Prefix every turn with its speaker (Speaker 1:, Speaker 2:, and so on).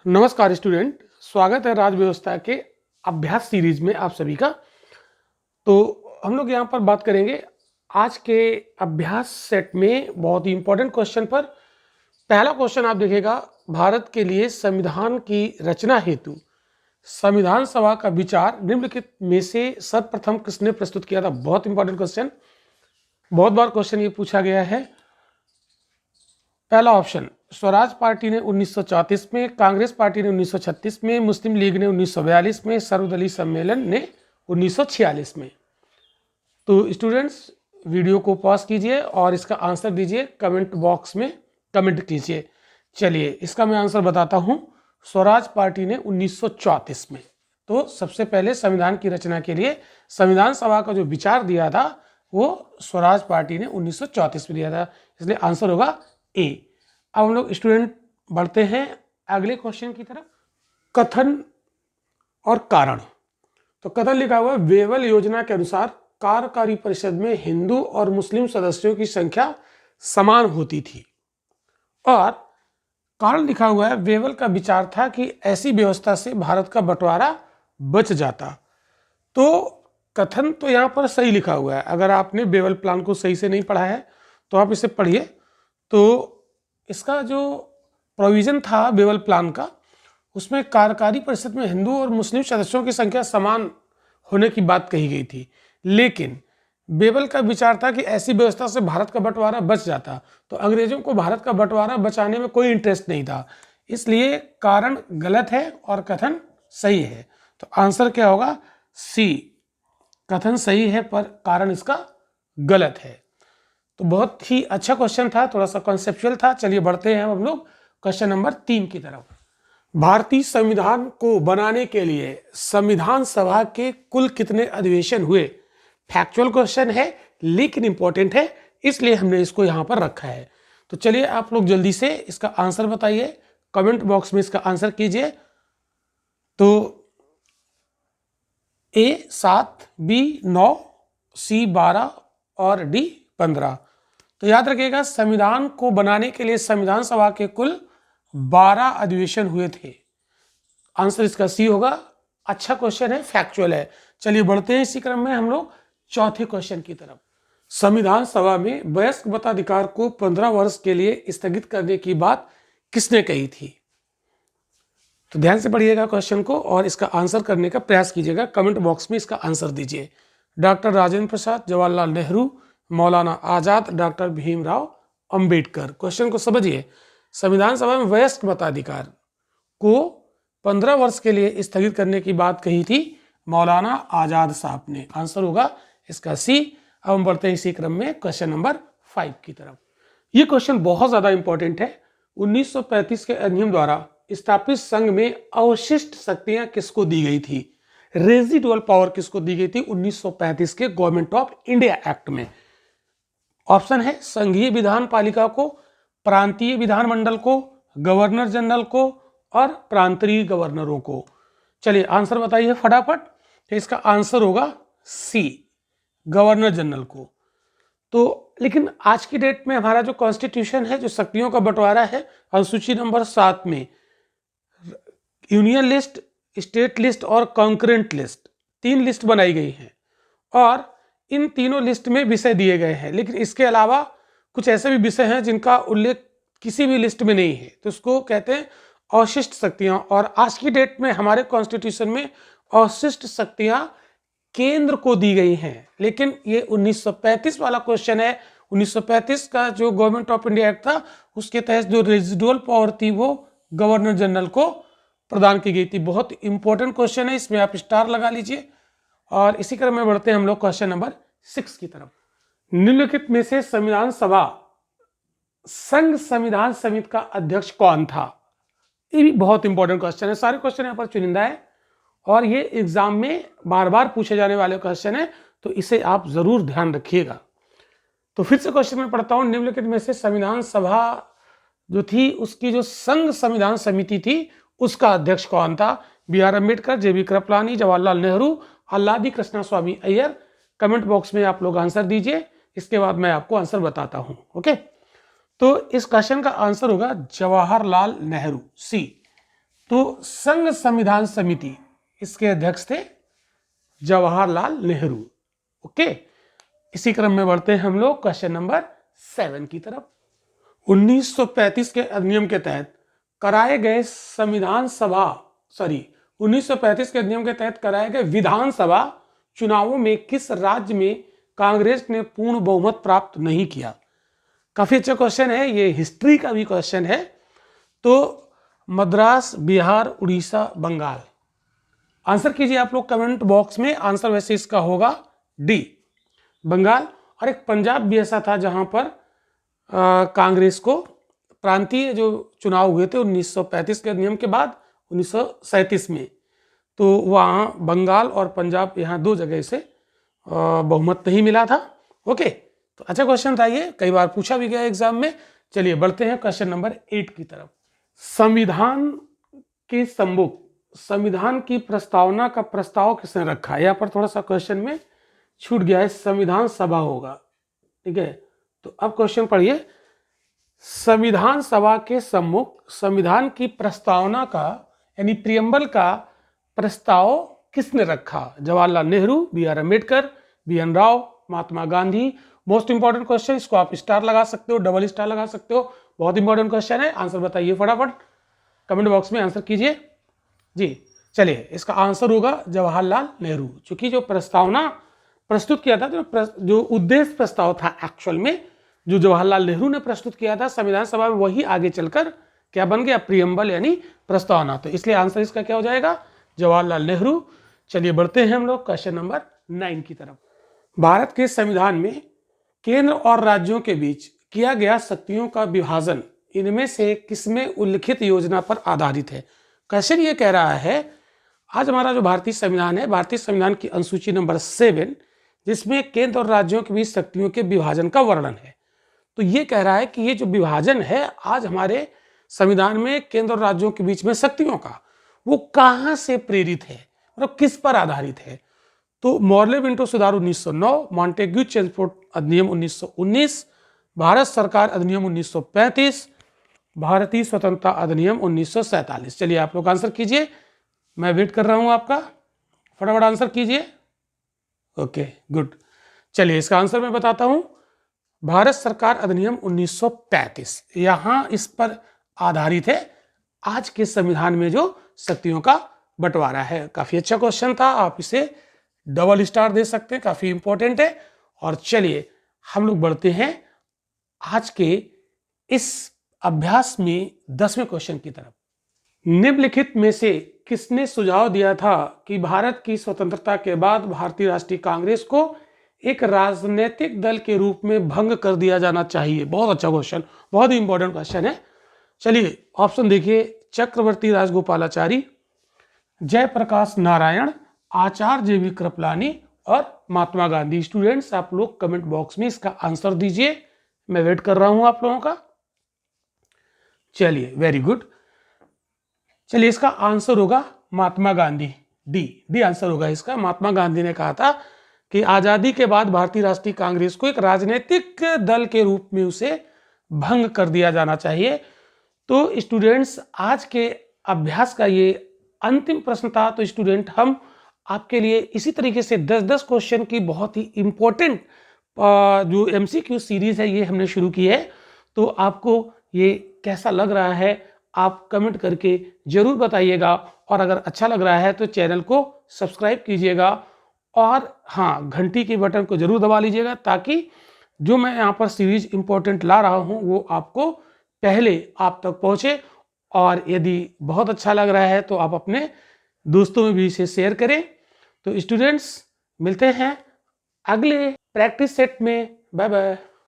Speaker 1: नमस्कार स्टूडेंट, स्वागत है राज व्यवस्था के अभ्यास सीरीज में आप सभी का। तो हम लोग यहाँ पर बात करेंगे आज के अभ्यास सेट में बहुत ही इंपॉर्टेंट क्वेश्चन पर। पहला क्वेश्चन आप देखिएगा, भारत के लिए संविधान की रचना हेतु संविधान सभा का विचार निम्नलिखित में से सर्वप्रथम किसने प्रस्तुत किया था। बहुत इंपॉर्टेंट क्वेश्चन, बहुत बार क्वेश्चन ये पूछा गया है। पहला ऑप्शन स्वराज पार्टी ने 1934 में, कांग्रेस पार्टी ने 1936 में, मुस्लिम लीग ने 1942 में, सर्वदलीय सम्मेलन ने 1946 में। तो स्टूडेंट्स वीडियो को पॉज कीजिए और इसका आंसर दीजिए, कमेंट बॉक्स में कमेंट कीजिए। चलिए इसका मैं आंसर बताता हूं। स्वराज पार्टी ने 1934 में। तो सबसे पहले संविधान की रचना के लिए संविधान सभा का जो विचार दिया था वो स्वराज पार्टी ने 1934 में दिया था, इसलिए आंसर होगा ए। अब हम लोग स्टूडेंट बढ़ते हैं अगले क्वेश्चन की तरफ। कथन और कारण। तो कथन लिखा हुआ है, वेवल योजना के अनुसार कार्यकारी परिषद में हिंदू और मुस्लिम सदस्यों की संख्या समान होती थी। और कारण लिखा हुआ है, वेवल का विचार था कि ऐसी व्यवस्था से भारत का बंटवारा बच जाता। तो कथन तो यहाँ पर सही लिखा हुआ है। अगर आपने वेवल प्लान को सही से नहीं पढ़ा है तो आप इसे पढ़िए। तो इसका जो प्रोविजन था वेवल प्लान का, उसमें कार्यकारी परिषद में हिंदू और मुस्लिम सदस्यों की संख्या समान होने की बात कही गई थी, लेकिन वेवल का विचार था कि ऐसी व्यवस्था से भारत का बंटवारा बच जाता। तो अंग्रेजों को भारत का बंटवारा बचाने में कोई इंटरेस्ट नहीं था, इसलिए कारण गलत है और कथन सही है। तो आंसर क्या होगा? सी। कथन सही है पर कारण इसका गलत है। तो बहुत ही अच्छा क्वेश्चन था, थोड़ा सा कॉन्सेप्चुअल था। चलिए बढ़ते हैं हम लोग क्वेश्चन नंबर 3 की तरफ। भारतीय संविधान को बनाने के लिए संविधान सभा के कुल कितने अधिवेशन हुए? फैक्चुअल क्वेश्चन है लेकिन इंपॉर्टेंट है, इसलिए हमने इसको यहां पर रखा है। तो चलिए आप लोग जल्दी से इसका आंसर बताइए, कमेंट बॉक्स में इसका आंसर कीजिए। तो ए 7, बी 9, सी 12 और डी 15। तो याद रखिएगा, संविधान को बनाने के लिए संविधान सभा के कुल 12 अधिवेशन हुए थे। आंसर इसका सी होगा। अच्छा क्वेश्चन है, फैक्चुअल है। चलिए बढ़ते हैं इसी क्रम में हम लोग चौथे क्वेश्चन की तरफ। संविधान सभा में वयस्क मताधिकार को 15 वर्ष के लिए स्थगित करने की बात किसने कही थी? तो ध्यान से पढ़िएगा क्वेश्चन को और इसका आंसर करने का प्रयास कीजिएगा। कमेंट बॉक्स में इसका आंसर दीजिए। Doctor Rajendra Prasad, Jawaharlal Nehru, Maulana Azad, doctor Bhimrao Ambedkar. Question को समझिए। संविधान सभा में वयस्क मताधिकार को 15 वर्ष के लिए स्थगित करने की बात कही थी मौलाना आजाद साहब ने। आंसर होगा इसका सी। अब हम बढ़ते हैं इसी क्रम में क्वेश्चन नंबर 5 की तरफ। यह क्वेश्चन बहुत ज्यादा इंपॉर्टेंट है। 1935 के अधिनियम द्वारा स्थापित संघ में अवशिष्ट शक्तियां किसको दी गई थी? रेजिडुअल पावर किसको दी गई थी 1935 के गवर्नमेंट ऑफ इंडिया एक्ट में? ऑप्शन है संघीय विधान पालिका को, प्रांतीय विधानमंडल को, गवर्नर जनरल को और प्रांतीय गवर्नरों को। चलिए आंसर बताइए फटाफट। तो इसका आंसर होगा सी, गवर्नर जनरल को। तो लेकिन आज की डेट में हमारा जो कॉन्स्टिट्यूशन है, जो शक्तियों का बंटवारा है, अनुसूची नंबर 7 में यूनियन लिस्ट, स्टेट लिस्ट और कॉन्करेंट लिस्ट 3 लिस्ट बनाई गई हैं और इन तीनों लिस्ट में विषय दिए गए हैं। लेकिन इसके अलावा कुछ ऐसे भी विषय हैं जिनका उल्लेख किसी भी लिस्ट में नहीं है, तो उसको कहते हैं अवशिष्ट शक्तियां। और आज की डेट में हमारे कॉन्स्टिट्यूशन में अवशिष्ट शक्तियां केंद्र को दी गई हैं। लेकिन ये 1935 वाला क्वेश्चन है। 1935 का जो गवर्नमेंट ऑफ इंडिया एक्ट था, उसके तहत जो रेजिडुअल पावर थी वो गवर्नर जनरल को प्रदान की गई थी। बहुत इंपॉर्टेंट क्वेश्चन है, इसमें आप स्टार लगा लीजिए। और इसी क्रम में बढ़ते हैं हम लोग क्वेश्चन नंबर 6 की तरफ। निम्नलिखित में से संविधान सभा संघ संविधान समिति का अध्यक्ष कौन था? ये भी बहुत इंपॉर्टेंट क्वेश्चन है। सारे क्वेश्चन यहाँ पर चुनिंदा है और ये एग्जाम में बार बार पूछे जाने वाले क्वेश्चन है, तो इसे आप जरूर ध्यान रखिएगा। तो फिर से क्वेश्चन में पढ़ता हूं। निम्नलिखित में से संविधान सभा जो थी, उसकी जो संघ संविधान समिति थी, उसका अध्यक्ष कौन था? B R Ambedkar, J B. Kripalani, Jawaharlal Nehru, Alladi Krishnaswami Ayyar. Comment box में आप लोग आंसर दीजिए, इसके बाद मैं आपको आंसर बताता हूं। ओके, तो इस क्वेश्चन का आंसर होगा जवाहरलाल नेहरू, सी। तो संघ संविधान समिति, इसके अध्यक्ष थे जवाहरलाल नेहरू। ओके, इसी क्रम में बढ़ते हैं हम लोग क्वेश्चन नंबर 7 की तरफ। 1935 के अधिनियम के तहत कराए गए 1935 के अधिनियम के तहत कराए गए विधानसभा चुनावों में किस राज्य में कांग्रेस ने पूर्ण बहुमत प्राप्त नहीं किया? काफी अच्छा क्वेश्चन है, ये हिस्ट्री का भी क्वेश्चन है। तो मद्रास, बिहार, उड़ीसा, बंगाल। आंसर कीजिए आप लोग कमेंट बॉक्स में। आंसर वैसे इसका होगा डी, बंगाल। और एक पंजाब भी ऐसा था जहां पर कांग्रेस को प्रांतीय जो चुनाव हुए थे 1935 के अधिनियम के बाद 1937 में, तो वहाँ बंगाल और पंजाब, यहाँ 2 जगह से बहुमत नहीं मिला था। ओके, तो अच्छा क्वेश्चन था ये, कई बार पूछा भी गया एग्जाम में। चलिए बढ़ते हैं क्वेश्चन नंबर 8 की तरफ। संविधान के सम्मुख संविधान की प्रस्तावना का प्रस्ताव किसने रखा? यहाँ पर थोड़ा सा क्वेश्चन में छूट गया है, संविधान सभा होगा। ठीक है, तो अब क्वेश्चन पढ़िए। संविधान सभा के सम्मुख संविधान की प्रस्तावना का यानी प्रियम्बल का प्रस्ताव किसने रखा? Jawaharlal Nehru, B R. Ambedkar, BN. Rao, Mahatma Gandhi. Most important question, इसको आप स्टार लगा सकते हो, डबल स्टार लगा सकते हो, बहुत इंपॉर्टेंट क्वेश्चन है। आंसर बताइए फटाफट, कमेंट बॉक्स में आंसर कीजिए जी। चलिए, इसका आंसर होगा जवाहरलाल नेहरू। चूंकि जो प्रस्तावना प्रस्तुत किया था, जो उद्देश्य प्रस्ताव था एक्चुअल में, जो जवाहरलाल नेहरू ने प्रस्तुत किया था संविधान सभा में, वही आगे चलकर क्या बन गया? प्रियम्बल यानी प्रस्तावना। तो इसलिए आंसर इसका क्या हो जाएगा? जवाहरलाल नेहरू। चलिए बढ़ते हैं हम लोग क्वेश्चन नंबर 9 की तरफ। भारत के संविधान में केंद्र और राज्यों के बीच किया गया शक्तियों का विभाजन इनमें से किसमें उल्लिखित योजना पर आधारित है? क्वेश्चन ये कह रहा है, आज हमारा जो भारतीय संविधान है, भारतीय संविधान की अनुसूची नंबर 7, जिसमें केंद्र और राज्यों के बीच शक्तियों के विभाजन का वर्णन है। तो ये कह रहा है कि ये जो विभाजन है आज हमारे संविधान में केंद्र और राज्यों के बीच में शक्तियों का, वो कहाँ से प्रेरित है, मतलब किस पर आधारित है? तो मॉर्ले-विंटो सुधार 1909, मॉन्टेग्यू चेम्सफोर्ड अधिनियम 1919, भारत सरकार अधिनियम 1935, भारतीय स्वतंत्रता अधिनियम 1947। चलिए आप लोग आंसर कीजिए, मैं वेट कर रहा हूं आपका, फटाफट आंसर कीजिए। Okay, good. चलिए इसका आंसर मैं बताता हूं, भारत सरकार अधिनियम 1935 यहां इस पर आधारित है आज के संविधान में जो शक्तियों का बंटवारा है। काफी अच्छा क्वेश्चन था, आप इसे डबल स्टार दे सकते हैं, काफी इंपॉर्टेंट है। और चलिए हम लोग बढ़ते हैं आज के इस अभ्यास में 10वें क्वेश्चन की तरफ। निम्नलिखित में से किसने सुझाव दिया था कि भारत की स्वतंत्रता के बाद भारतीय राष्ट्रीय कांग्रेस को एक राजनीतिक दल के रूप में भंग कर दिया जाना चाहिए? बहुत अच्छा क्वेश्चन, बहुत ही इंपॉर्टेंट क्वेश्चन है। चलिए ऑप्शन देखिए, चक्रवर्ती राजगोपालाचारी, जयप्रकाश नारायण, आचार्य जे.वी. कृपलानी और महात्मा गांधी। स्टूडेंट्स आप लोग कमेंट बॉक्स में इसका आंसर दीजिए, मैं वेट कर रहा हूं आप लोगों का। चलिए वेरी गुड। चलिए इसका आंसर होगा महात्मा गांधी, डी आंसर होगा इसका। महात्मा गांधी ने कहा था कि आजादी के बाद भारतीय राष्ट्रीय कांग्रेस को एक राजनीतिक दल के रूप में उसे भंग कर दिया जाना चाहिए। तो स्टूडेंट्स आज के अभ्यास का ये अंतिम प्रश्न था। तो स्टूडेंट हम आपके लिए इसी तरीके से 10-10 क्वेश्चन की बहुत ही इंपॉर्टेंट जो MCQ सीरीज है ये हमने शुरू की है। तो आपको ये कैसा लग रहा है आप कमेंट करके जरूर बताइएगा, और अगर अच्छा लग रहा है तो चैनल को सब्सक्राइब कीजिएगा, और हाँ घंटी के बटन को जरूर दबा लीजिएगा, ताकि जो मैं यहाँ पर सीरीज इंपॉर्टेंट ला रहा हूँ वो आपको पहले आप तक पहुँचे। और यदि बहुत अच्छा लग रहा है तो आप अपने दोस्तों में भी इसे शेयर करें। तो स्टूडेंट्स मिलते हैं अगले प्रैक्टिस सेट में, बाय बाय।